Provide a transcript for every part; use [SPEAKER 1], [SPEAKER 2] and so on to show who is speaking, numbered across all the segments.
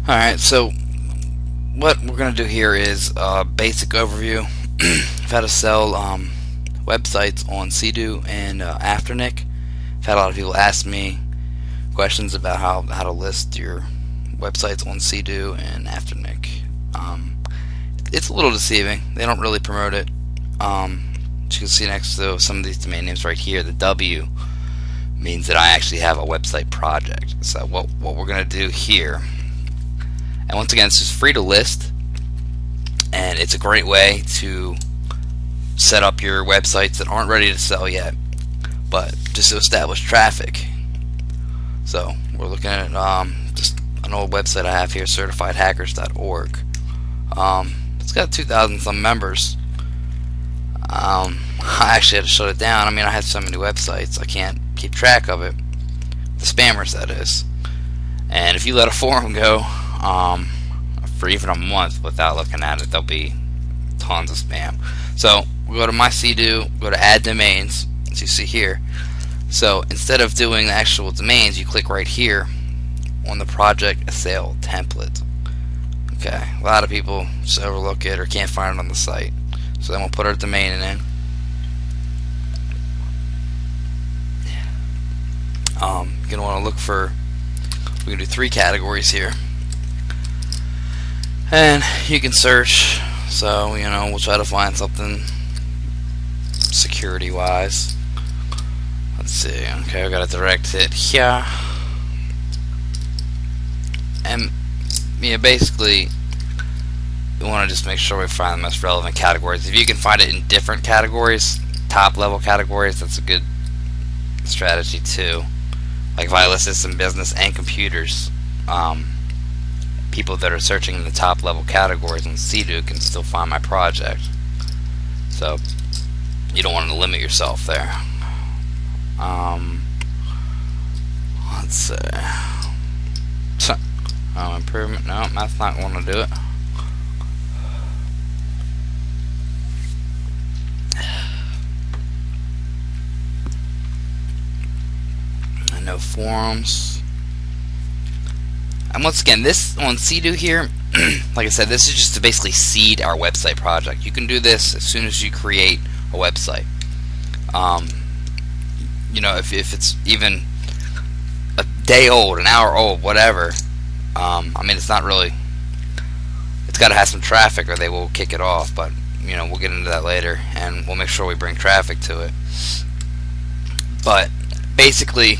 [SPEAKER 1] Alright, so what we're going to do here is a basic overview of how to sell websites on Sedo and Afternic. I've had a lot of people ask me questions about how to list your websites on Sedo and Afternic. It's a little deceiving. They don't really promote it. As you can see next to some of these domain names right here, the W means that I actually have a website project. So what we're going to do here, and once again, it's just free to list, and it's a great way to set up your websites that aren't ready to sell yet, but just to establish traffic. So we're looking at just an old website I have here, certifiedhackers.org. It's got 2,000 some members. I actually had to shut it down. I mean, I have so many websites I can't keep track of it. The spammers, that is. And if you let a forum go for even a month without looking at it, there'll be tons of spam. So we'll go to my Sedo, go to add domains, as you see here. So instead of doing the actual domains, you click right here on the project sale template. Okay, a lot of people just overlook it or can't find it on the site. So then we'll put our domain in. You're gonna want to look for, we can do 3 categories here, and you can search. So we'll try to find something security wise. Let's see. Okay, I got a direct hit here, and basically we want to just make sure we find the most relevant categories. If you can find it in different categories, top level categories, that's a good strategy too. Like if I listed some business and computers, people that are searching in the top level categories on Sedo can still find my project. So you don't want to limit yourself there. Let's see. Improvement. No, that's not going to do it. No forums. And once again, this on Sedo here, like I said, this is just to basically seed our website project. You can do this as soon as you create a website. If it's even a day old, an hour old, whatever. I mean, it's not really. It's got to have some traffic, or they will kick it off. But we'll get into that later, and we'll make sure we bring traffic to it. But basically,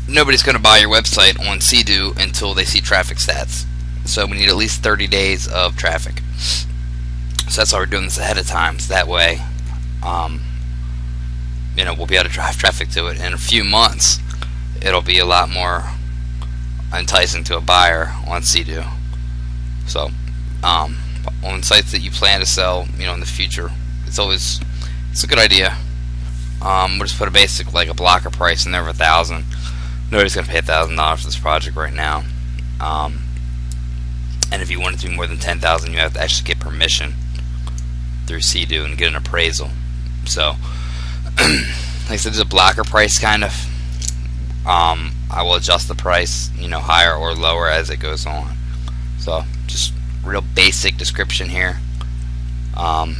[SPEAKER 1] nobody's going to buy your website on Sedo until they see traffic stats. So we need at least 30 days of traffic. So that's why we're doing this ahead of time. So that way, we'll be able to drive traffic to it. In a few months, it'll be a lot more enticing to a buyer on Sedo. So on sites that you plan to sell, in the future, it's a good idea. We'll just put a basic, like a blocker price in there of 1,000. Nobody's going to pay $1,000 for this project right now. And if you want it to be more than 10,000, you have to actually get permission through Sedo and get an appraisal. So, like I said, there's a blocker price kind of. I will adjust the price, higher or lower as it goes on. So, just real basic description here. I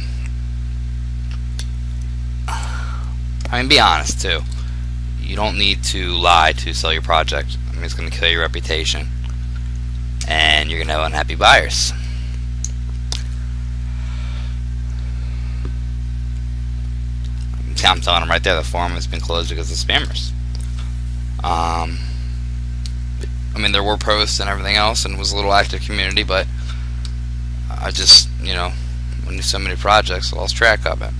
[SPEAKER 1] mean, be honest too. You don't need to lie to sell your project. I mean, it's going to kill your reputation, and you're going to have unhappy buyers. I'm telling them right there, the forum has been closed because of spammers. I mean, there were posts and everything else, and it was a little active community, but I just, when you so many projects, I lost track of it.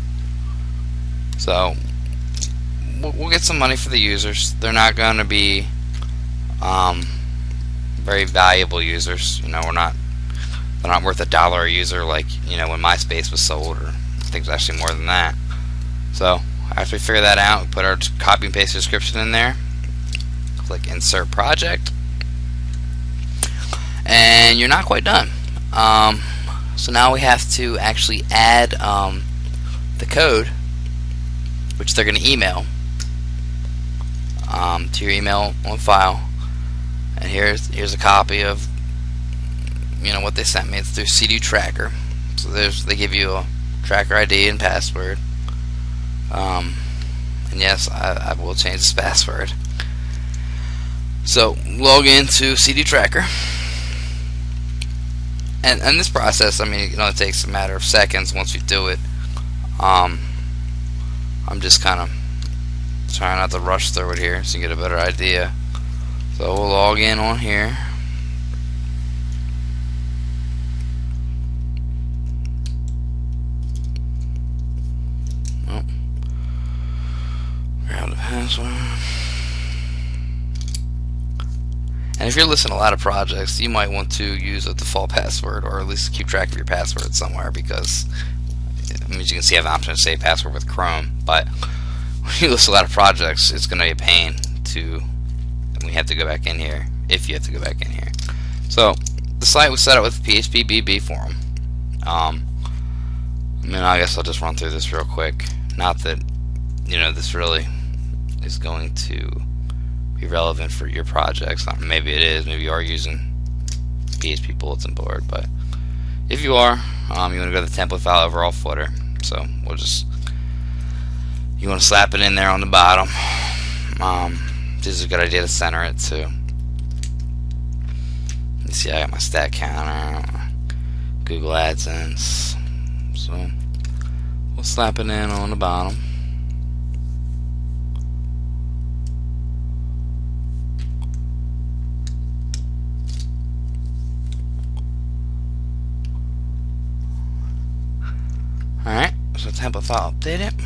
[SPEAKER 1] So we'll get some money for the users. They're not going to be very valuable users. They're not worth $1 a user like when MySpace was sold, or I think it's actually more than that. So after we figure that out, we put our copy and paste description in there. Click insert project, and you're not quite done. So now we have to actually add the code, which they're going to email to your email on file. And here's a copy of what they sent me. It's through Sedo Tracker. So they give you a tracker ID and password. And yes, I will change this password. So log into Sedo Tracker. And this process, I mean, it only takes a matter of seconds once you do it. I'm just kind of trying not to rush through it here so you get a better idea. So we'll log in on here. Oh. Grab the password. And if you're listing a lot of projects, you might want to use a default password, or at least keep track of your password somewhere, because as you can see, I have an option to save password with Chrome. But when you list a lot of projects, it's going to be a pain and we have to go back in here, if you have to go back in here. So the site was set up with PHP form. I guess I'll just run through this real quick. Not that this really is going to be relevant for your projects. Maybe it is. Maybe you are using PHP bulletin board, but if you are, you want to go to the template file overall footer. So you want to slap it in there on the bottom. This is a good idea to center it too. You see, I got my stat counter, Google AdSense. So we'll slap it in on the bottom. Alright, so template file updated.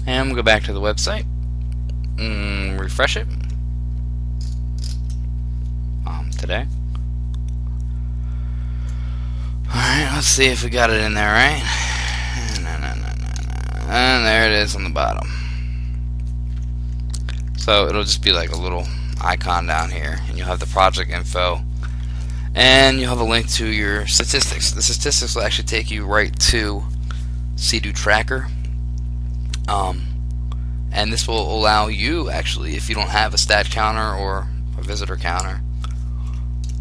[SPEAKER 1] And we'll go back to the website. Refresh it. Today. Alright, let's see if we got it in there, right? And there it is on the bottom. So it'll just be like a little icon down here, and you'll have the project info. And you'll have a link to your statistics. The statistics will actually take you right to Sedo Tracker. And this will allow you, actually, if you don't have a stat counter or a visitor counter,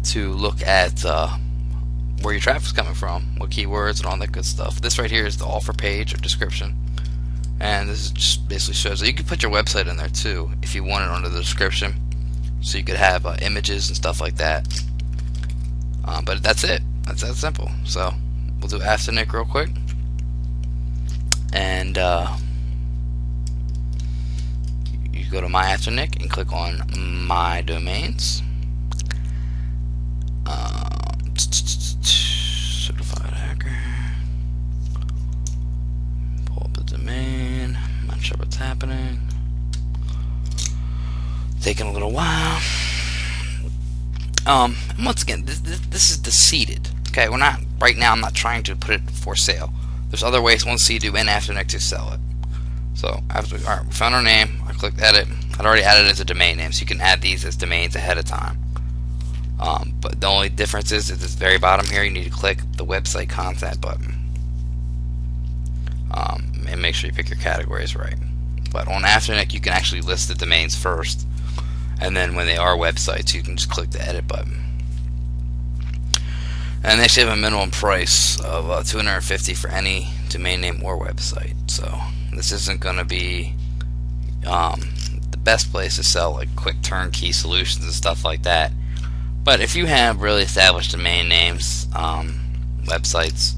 [SPEAKER 1] to look at where your traffic's coming from, what keywords and all that good stuff. This right here is the offer page or description. And this just basically shows that you can put your website in there too if you want it under the description. So you could have images and stuff like that. But that's it. That's that simple. So we'll do Afternic real quick, and you go to My Afternic and click on My Domains. Certified hacker. Pull up the domain. I'm not sure what's happening. Taking a little while. And once again, this is the seeded. Okay, right now I'm not trying to put it for sale. There's other ways on Sedo and Afternic to sell it. So after we found our name, I clicked edit. I'd already added it as a domain name, so you can add these as domains ahead of time. But the only difference is at this very bottom here, you need to click the website content button. And make sure you pick your categories right. But on Afternic, you can actually list the domains first, and then when they are websites, you can just click the edit button. And they actually have a minimum price of $250 for any domain name or website. So this isn't going to be the best place to sell like quick turnkey solutions and stuff like that. But if you have really established domain names, websites,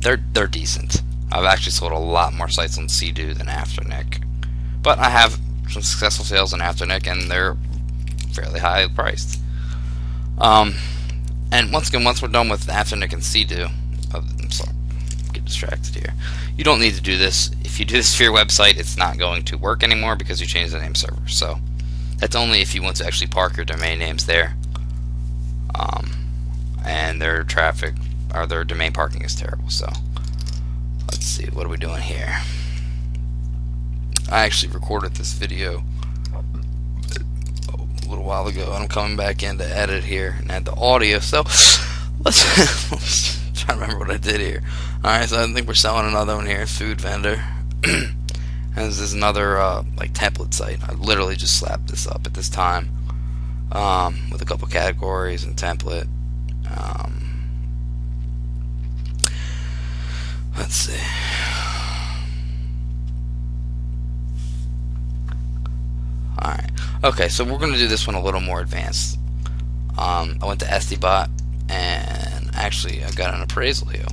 [SPEAKER 1] they're decent. I've actually sold a lot more sites on Sedo than Afternic, but I have some successful sales on Afternic, and they're fairly high priced. And once again, once we're done with Afternic and Sedo, I'm sorry, get distracted here. You don't need to do this. If you do this for your website, it's not going to work anymore because you changed the name server. So that's only if you want to actually park your domain names there, and their traffic or their domain parking is terrible. So let's see, what are we doing here? I actually recorded this video a little while ago, and I'm coming back in to edit here and add the audio. So let's try to remember what I did here. Alright, so I think we're selling another one here, food vendor. And this is another like template site. I literally just slapped this up at this time. with a couple categories and template. Let's see. Alright. Okay, so we're going to do this one a little more advanced. I went to SDBot and actually I got an appraisal here.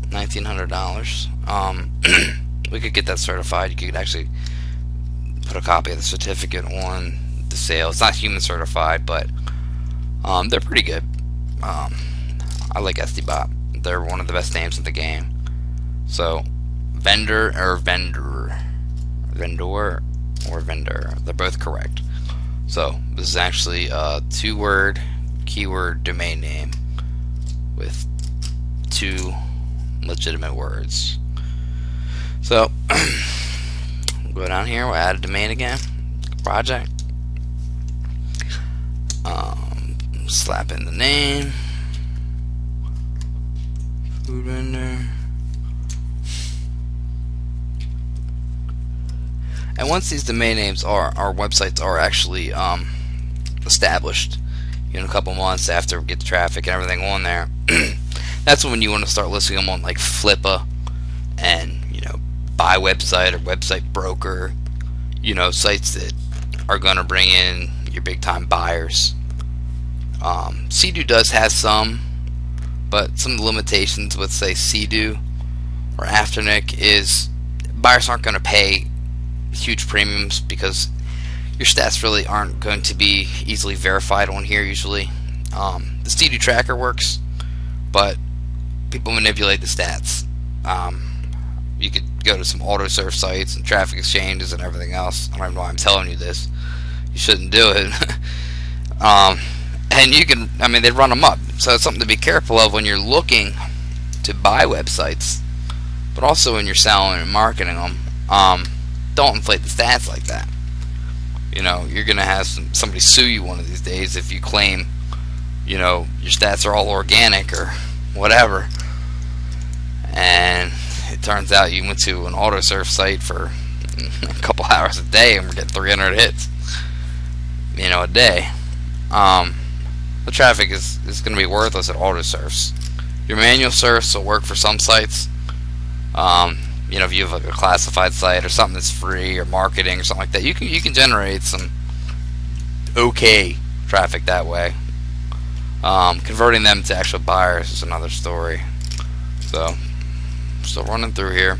[SPEAKER 1] $1,900. We could get that certified. You could actually put a copy of the certificate on the sale. It's not human certified, but they're pretty good. I like SDBot. They're one of the best names in the game. So vendor, they're both correct. So this is actually a 2-word keyword domain name with 2 legitimate words. So we'll go down here, we'll add a domain again, project, slap in the name, food vendor. And once these domain names our websites are actually established, in a couple months after we get the traffic and everything on there, that's when you want to start listing them on like Flippa and Buy Website or Website Broker, sites that are going to bring in your big time buyers. Sedo does have some, but some of the limitations with say Sedo or Afternic is buyers aren't going to pay huge premiums because your stats really aren't going to be easily verified on here usually. The Sedo tracker works, but people manipulate the stats. You could go to some auto surf sites and traffic exchanges and everything else. I don't even know why I'm telling you this. You shouldn't do it. And you can, they run them up. So it's something to be careful of when you're looking to buy websites, but also when you're selling and marketing them. Don't inflate the stats like that. You're going to have somebody sue you one of these days if you claim, your stats are all organic or whatever. And it turns out you went to an auto surf site for a couple hours a day and we're getting 300 hits, a day. The traffic is going to be worthless at auto surfs. Your manual surfs will work for some sites. If you have like a classified site or something that's free or marketing or something like that, you can generate some okay traffic that way. Converting them to actual buyers is another story. So still running through here.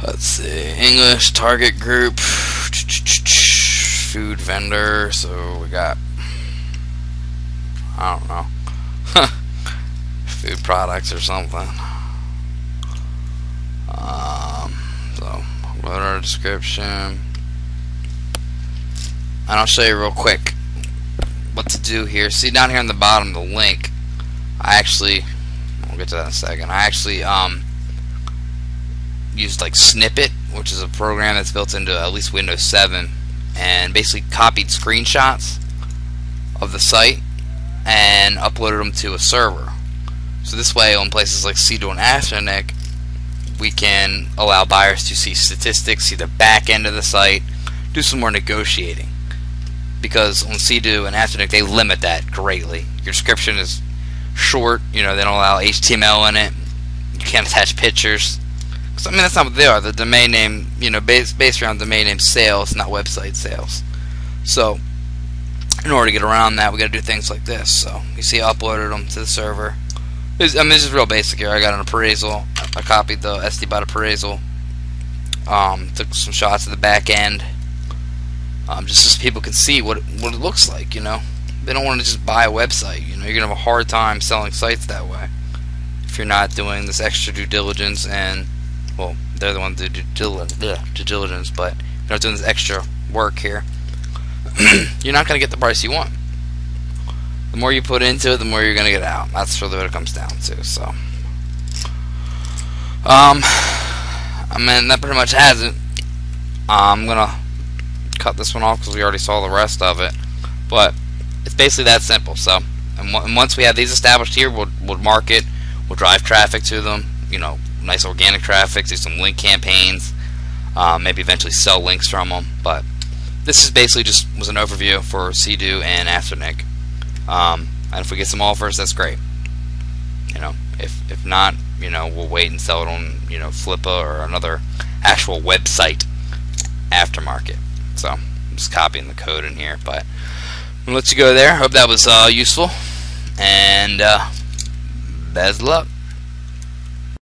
[SPEAKER 1] Let's see, English target group, food vendor. So we got, I don't know, food products or something. So wrote our description, and I'll show you real quick what to do here. See down here on the bottom, the link. We'll get to that in a second. I actually used like Snippet, which is a program that's built into at least Windows 7, and basically copied screenshots of the site and uploaded them to a server. So this way, on places like Sedo and Afternic, we can allow buyers to see statistics, see the back end of the site, do some more negotiating. Because on Sedo and Afternic, they limit that greatly. Your description is short, they don't allow HTML in it. You can't attach pictures. Because that's not what they are. The domain name, based around domain name sales, not website sales. So, in order to get around that, we got to do things like this. So, you see, I uploaded them to the server. This is real basic here. I got an appraisal. I copied the SDBot appraisal. Took some shots of the back end, just so people can see what it looks like. They don't want to just buy a website. You're gonna have a hard time selling sites that way if you're not doing this extra due diligence. And well, they're the ones that do due diligence, but if you're not doing this extra work here, you're not gonna get the price you want. The more you put into it, the more you're gonna get out. That's really what it comes down to. So, that pretty much has it. I'm gonna cut this one off because we already saw the rest of it, but it's basically that simple. So, and once we have these established here, we'll market, we'll drive traffic to them. Nice organic traffic, do some link campaigns, maybe eventually sell links from them. But this is basically just was an overview for Sedo and Afternic. And if we get some offers, that's great. You know, if not, you know, we'll wait and sell it on, you know, Flippa or another actual website aftermarket. So I'm just copying the code in here, but I'm gonna let you go there. Hope that was useful, and best luck.